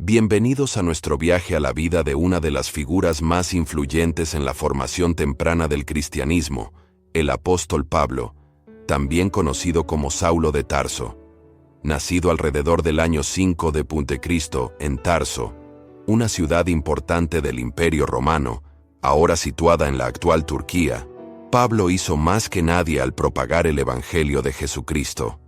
Bienvenidos a nuestro viaje a la vida de una de las figuras más influyentes en la formación temprana del cristianismo, el apóstol Pablo, también conocido como Saulo de Tarso. Nacido alrededor del año 5 de Cristo en Tarso, una ciudad importante del Imperio Romano, ahora situada en la actual Turquía, Pablo hizo más que nadie al propagar el Evangelio de Jesucristo.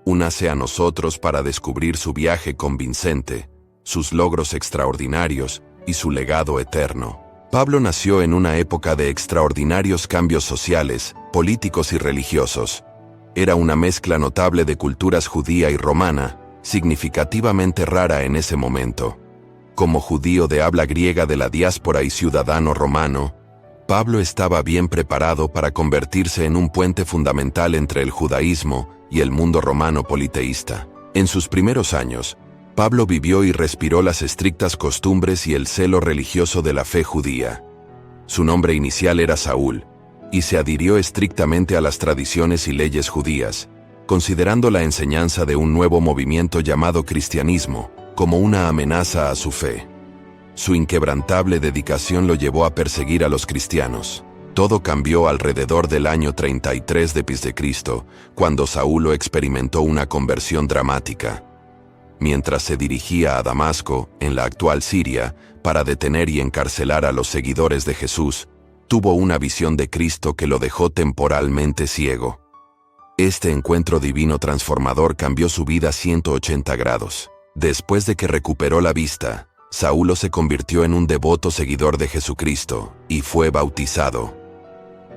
Únase a nosotros para descubrir su viaje convincente, sus logros extraordinarios y su legado eterno. Pablo nació en una época de extraordinarios cambios sociales, políticos y religiosos. Era una mezcla notable de culturas judía y romana, significativamente rara en ese momento. Como judío de habla griega de la diáspora y ciudadano romano, Pablo estaba bien preparado para convertirse en un puente fundamental entre el judaísmo y el mundo romano politeísta. En sus primeros años, Pablo vivió y respiró las estrictas costumbres y el celo religioso de la fe judía. Su nombre inicial era Saúl, y se adhirió estrictamente a las tradiciones y leyes judías, considerando la enseñanza de un nuevo movimiento llamado cristianismo como una amenaza a su fe. Su inquebrantable dedicación lo llevó a perseguir a los cristianos. Todo cambió alrededor del año 33 d.C., cuando Saulo experimentó una conversión dramática. Mientras se dirigía a Damasco, en la actual Siria, para detener y encarcelar a los seguidores de Jesús, tuvo una visión de Cristo que lo dejó temporalmente ciego. Este encuentro divino transformador cambió su vida 180 grados. Después de que recuperó la vista, Saulo se convirtió en un devoto seguidor de Jesucristo y fue bautizado.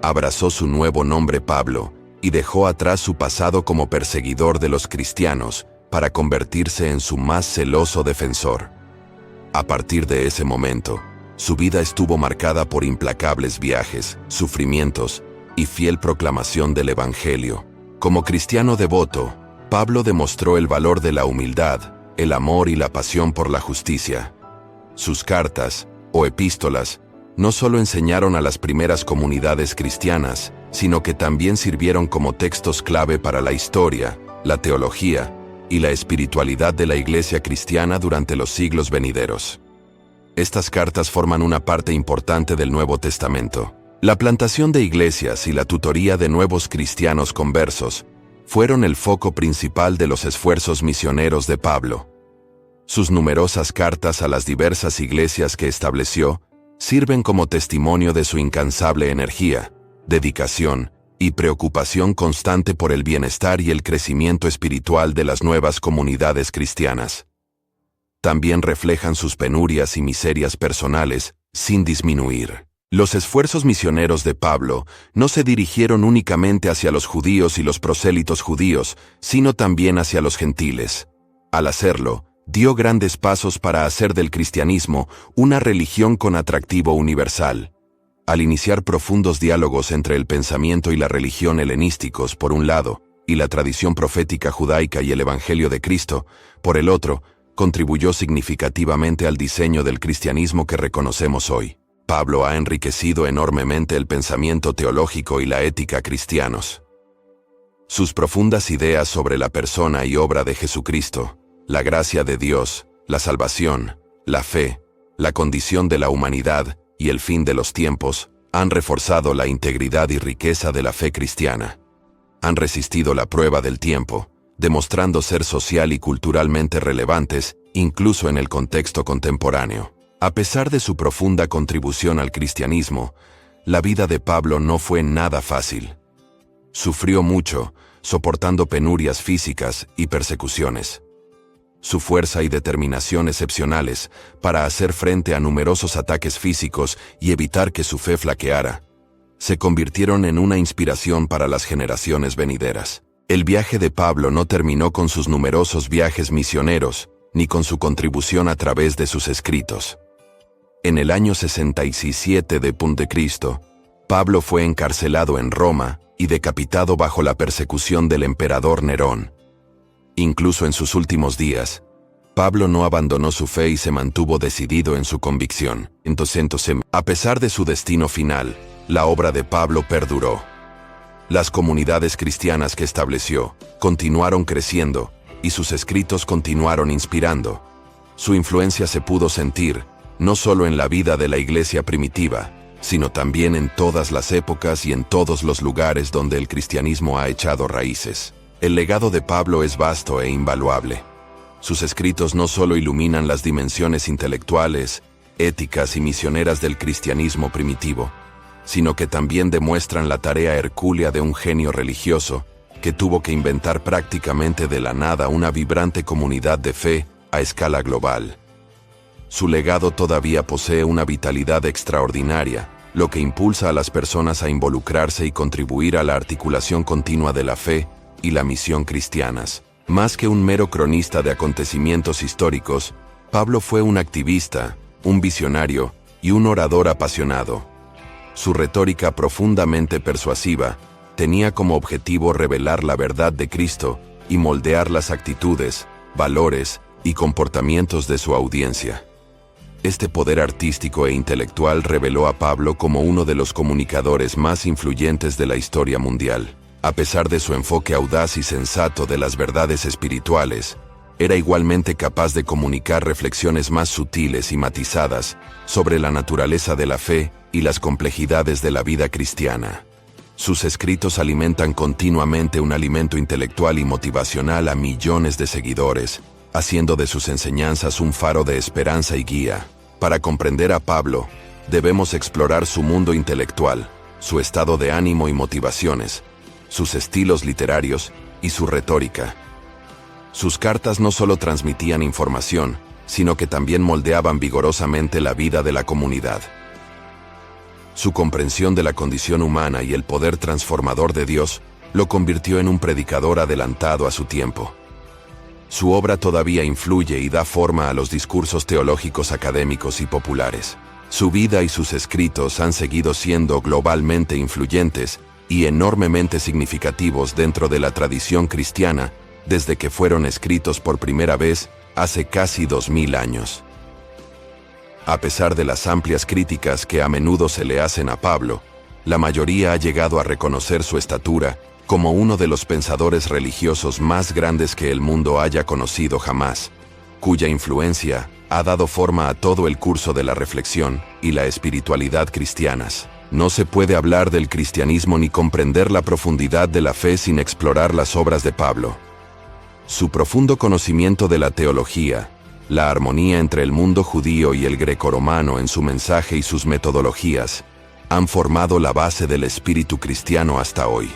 Abrazó su nuevo nombre Pablo y dejó atrás su pasado como perseguidor de los cristianos para convertirse en su más celoso defensor. A partir de ese momento, su vida estuvo marcada por implacables viajes, sufrimientos y fiel proclamación del Evangelio. Como cristiano devoto, Pablo demostró el valor de la humildad, el amor y la pasión por la justicia. Sus cartas, o epístolas, no solo enseñaron a las primeras comunidades cristianas, sino que también sirvieron como textos clave para la historia, la teología y la espiritualidad de la Iglesia cristiana durante los siglos venideros. Estas cartas forman una parte importante del Nuevo Testamento. La plantación de iglesias y la tutoría de nuevos cristianos conversos fueron el foco principal de los esfuerzos misioneros de Pablo. Sus numerosas cartas a las diversas iglesias que estableció sirven como testimonio de su incansable energía, dedicación y preocupación constante por el bienestar y el crecimiento espiritual de las nuevas comunidades cristianas. También reflejan sus penurias y miserias personales, sin disminuir. Los esfuerzos misioneros de Pablo no se dirigieron únicamente hacia los judíos y los prosélitos judíos, sino también hacia los gentiles. Al hacerlo, dio grandes pasos para hacer del cristianismo una religión con atractivo universal. Al iniciar profundos diálogos entre el pensamiento y la religión helenísticos por un lado, y la tradición profética judaica y el Evangelio de Cristo, por el otro, contribuyó significativamente al diseño del cristianismo que reconocemos hoy. Pablo ha enriquecido enormemente el pensamiento teológico y la ética cristianos. Sus profundas ideas sobre la persona y obra de Jesucristo, la gracia de Dios, la salvación, la fe, la condición de la humanidad y el fin de los tiempos, han reforzado la integridad y riqueza de la fe cristiana. Han resistido la prueba del tiempo, demostrando ser social y culturalmente relevantes, incluso en el contexto contemporáneo. A pesar de su profunda contribución al cristianismo, la vida de Pablo no fue nada fácil. Sufrió mucho, soportando penurias físicas y persecuciones. Su fuerza y determinación excepcionales para hacer frente a numerosos ataques físicos y evitar que su fe flaqueara, se convirtieron en una inspiración para las generaciones venideras. El viaje de Pablo no terminó con sus numerosos viajes misioneros, ni con su contribución a través de sus escritos. En el año 67 d.C., Pablo fue encarcelado en Roma y decapitado bajo la persecución del emperador Nerón. Incluso en sus últimos días, Pablo no abandonó su fe y se mantuvo decidido en su convicción. Entonces, a pesar de su destino final, la obra de Pablo perduró. Las comunidades cristianas que estableció continuaron creciendo y sus escritos continuaron inspirando. Su influencia se pudo sentir, no solo en la vida de la iglesia primitiva, sino también en todas las épocas y en todos los lugares donde el cristianismo ha echado raíces. El legado de Pablo es vasto e invaluable. Sus escritos no solo iluminan las dimensiones intelectuales, éticas y misioneras del cristianismo primitivo, sino que también demuestran la tarea hercúlea de un genio religioso que tuvo que inventar prácticamente de la nada una vibrante comunidad de fe a escala global. Su legado todavía posee una vitalidad extraordinaria, lo que impulsa a las personas a involucrarse y contribuir a la articulación continua de la fe y la misión cristianas. Más que un mero cronista de acontecimientos históricos, Pablo fue un activista, un visionario y un orador apasionado. Su retórica profundamente persuasiva tenía como objetivo revelar la verdad de Cristo y moldear las actitudes, valores y comportamientos de su audiencia. Este poder artístico e intelectual reveló a Pablo como uno de los comunicadores más influyentes de la historia mundial. A pesar de su enfoque audaz y sensato de las verdades espirituales, era igualmente capaz de comunicar reflexiones más sutiles y matizadas sobre la naturaleza de la fe y las complejidades de la vida cristiana. Sus escritos alimentan continuamente un alimento intelectual y motivacional a millones de seguidores, haciendo de sus enseñanzas un faro de esperanza y guía. Para comprender a Pablo, debemos explorar su mundo intelectual, su estado de ánimo y motivaciones, sus estilos literarios y su retórica. Sus cartas no solo transmitían información, sino que también moldeaban vigorosamente la vida de la comunidad. Su comprensión de la condición humana y el poder transformador de Dios lo convirtió en un predicador adelantado a su tiempo. Su obra todavía influye y da forma a los discursos teológicos académicos y populares. Su vida y sus escritos han seguido siendo globalmente influyentes y enormemente significativos dentro de la tradición cristiana desde que fueron escritos por primera vez hace casi 2000 años. A pesar de las amplias críticas que a menudo se le hacen a Pablo, la mayoría ha llegado a reconocer su estatura como uno de los pensadores religiosos más grandes que el mundo haya conocido jamás, cuya influencia ha dado forma a todo el curso de la reflexión y la espiritualidad cristianas. No se puede hablar del cristianismo ni comprender la profundidad de la fe sin explorar las obras de Pablo. Su profundo conocimiento de la teología, la armonía entre el mundo judío y el grecorromano en su mensaje y sus metodologías, han formado la base del espíritu cristiano hasta hoy.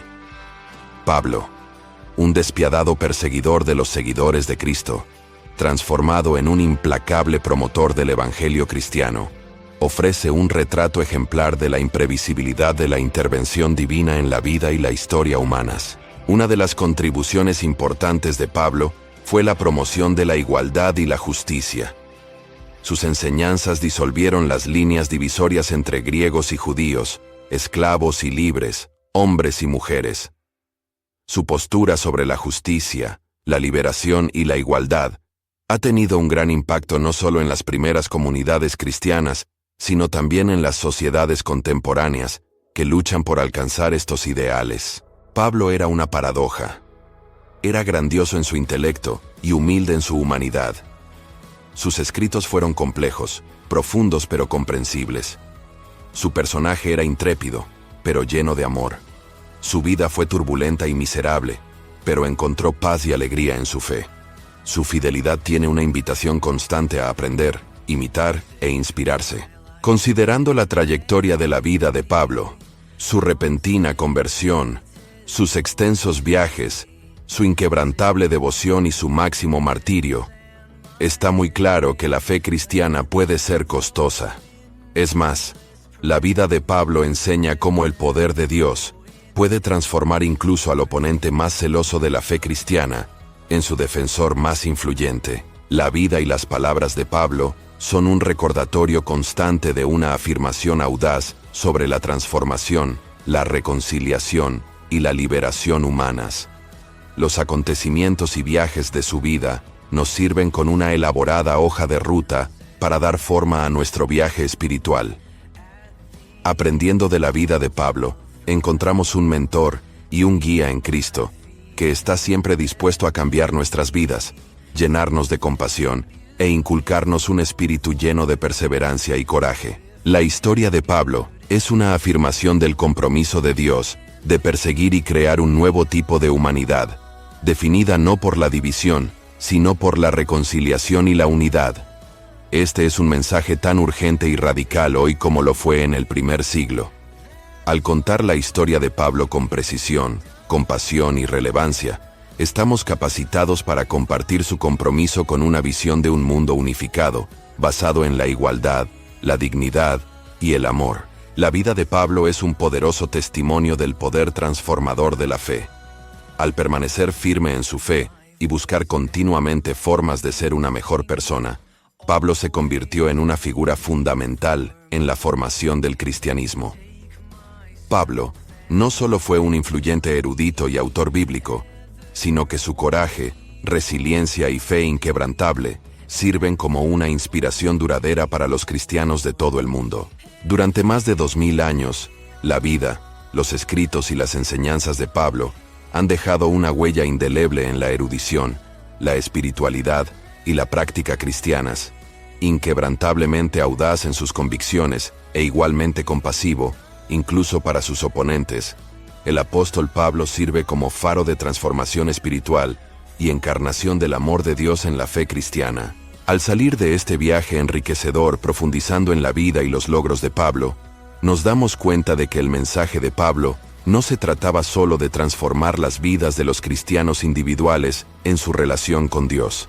Pablo, un despiadado perseguidor de los seguidores de Cristo, transformado en un implacable promotor del evangelio cristiano, ofrece un retrato ejemplar de la imprevisibilidad de la intervención divina en la vida y la historia humanas. Una de las contribuciones importantes de Pablo fue la promoción de la igualdad y la justicia. Sus enseñanzas disolvieron las líneas divisorias entre griegos y judíos, esclavos y libres, hombres y mujeres. Su postura sobre la justicia, la liberación y la igualdad ha tenido un gran impacto no solo en las primeras comunidades cristianas, sino también en las sociedades contemporáneas que luchan por alcanzar estos ideales. Pablo era una paradoja. Era grandioso en su intelecto y humilde en su humanidad. Sus escritos fueron complejos, profundos pero comprensibles. Su personaje era intrépido, pero lleno de amor. Su vida fue turbulenta y miserable, pero encontró paz y alegría en su fe. Su fidelidad tiene una invitación constante a aprender, imitar e inspirarse. Considerando la trayectoria de la vida de Pablo, su repentina conversión, sus extensos viajes, su inquebrantable devoción y su máximo martirio, está muy claro que la fe cristiana puede ser costosa. Es más, la vida de Pablo enseña cómo el poder de Dios puede transformar incluso al oponente más celoso de la fe cristiana en su defensor más influyente. La vida y las palabras de Pablo son un recordatorio constante de una afirmación audaz sobre la transformación, la reconciliación y la liberación humanas. Los acontecimientos y viajes de su vida nos sirven con una elaborada hoja de ruta para dar forma a nuestro viaje espiritual. Aprendiendo de la vida de Pablo, encontramos un mentor y un guía en Cristo, que está siempre dispuesto a cambiar nuestras vidas, llenarnos de compasión e inculcarnos un espíritu lleno de perseverancia y coraje. La historia de Pablo es una afirmación del compromiso de Dios de perseguir y crear un nuevo tipo de humanidad, definida no por la división, sino por la reconciliación y la unidad. Este es un mensaje tan urgente y radical hoy como lo fue en el primer siglo. Al contar la historia de Pablo con precisión, compasión y relevancia, estamos capacitados para compartir su compromiso con una visión de un mundo unificado, basado en la igualdad, la dignidad y el amor. La vida de Pablo es un poderoso testimonio del poder transformador de la fe. Al permanecer firme en su fe y buscar continuamente formas de ser una mejor persona, Pablo se convirtió en una figura fundamental en la formación del cristianismo. Pablo no solo fue un influyente erudito y autor bíblico, sino que su coraje, resiliencia y fe inquebrantable sirven como una inspiración duradera para los cristianos de todo el mundo. Durante más de 2000 años, la vida, los escritos y las enseñanzas de Pablo han dejado una huella indeleble en la erudición, la espiritualidad y la práctica cristianas, inquebrantablemente audaz en sus convicciones e igualmente compasivo, incluso para sus oponentes. El apóstol Pablo sirve como faro de transformación espiritual y encarnación del amor de Dios en la fe cristiana. Al salir de este viaje enriquecedor profundizando en la vida y los logros de Pablo, nos damos cuenta de que el mensaje de Pablo no se trataba solo de transformar las vidas de los cristianos individuales en su relación con Dios.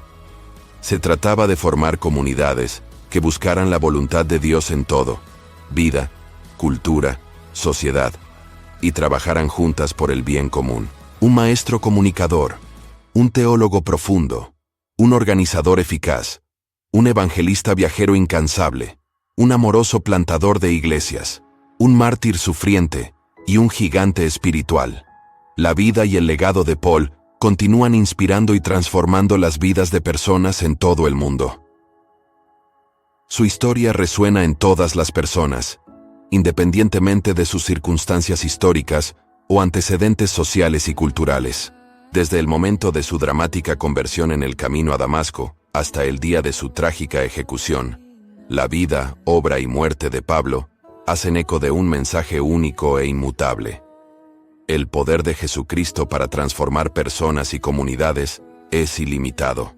Se trataba de formar comunidades que buscaran la voluntad de Dios en todo: vida, cultura, sociedad, y trabajaran juntas por el bien común. Un maestro comunicador, un teólogo profundo, un organizador eficaz, un evangelista viajero incansable, un amoroso plantador de iglesias, un mártir sufriente y un gigante espiritual. La vida y el legado de Paul continúan inspirando y transformando las vidas de personas en todo el mundo. Su historia resuena en todas las personas, independientemente de sus circunstancias históricas o antecedentes sociales y culturales. Desde el momento de su dramática conversión en el camino a Damasco hasta el día de su trágica ejecución, la vida, obra y muerte de Pablo hacen eco de un mensaje único e inmutable. El poder de Jesucristo para transformar personas y comunidades es ilimitado.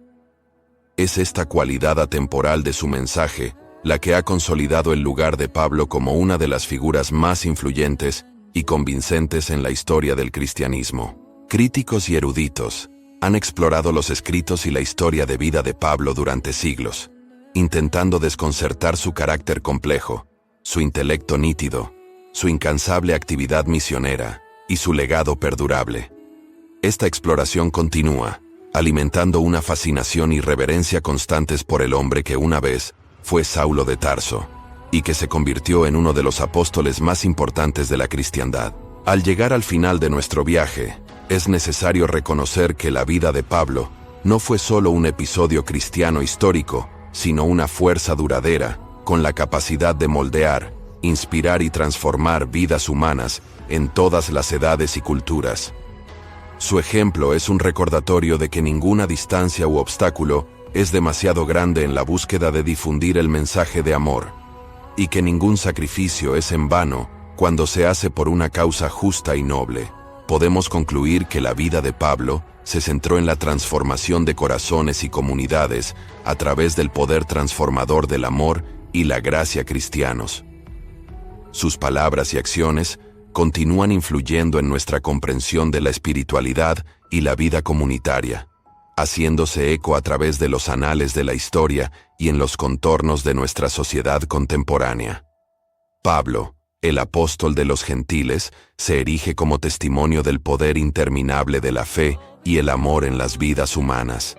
Es esta cualidad atemporal de su mensaje la que ha consolidado el lugar de Pablo como una de las figuras más influyentes y convincentes en la historia del cristianismo. Críticos y eruditos han explorado los escritos y la historia de vida de Pablo durante siglos, intentando desconcertar su carácter complejo, su intelecto nítido, su incansable actividad misionera y su legado perdurable. Esta exploración continúa, alimentando una fascinación y reverencia constantes por el hombre que una vez fue Saulo de Tarso, y que se convirtió en uno de los apóstoles más importantes de la cristiandad. Al llegar al final de nuestro viaje, es necesario reconocer que la vida de Pablo no fue solo un episodio cristiano histórico, sino una fuerza duradera, con la capacidad de moldear, inspirar y transformar vidas humanas en todas las edades y culturas. Su ejemplo es un recordatorio de que ninguna distancia u obstáculo es demasiado grande en la búsqueda de difundir el mensaje de amor, y que ningún sacrificio es en vano cuando se hace por una causa justa y noble. Podemos concluir que la vida de Pablo se centró en la transformación de corazones y comunidades a través del poder transformador del amor y la gracia cristianos. Sus palabras y acciones continúan influyendo en nuestra comprensión de la espiritualidad y la vida comunitaria, haciéndose eco a través de los anales de la historia y en los contornos de nuestra sociedad contemporánea. Pablo, el apóstol de los gentiles, se erige como testimonio del poder interminable de la fe y el amor en las vidas humanas.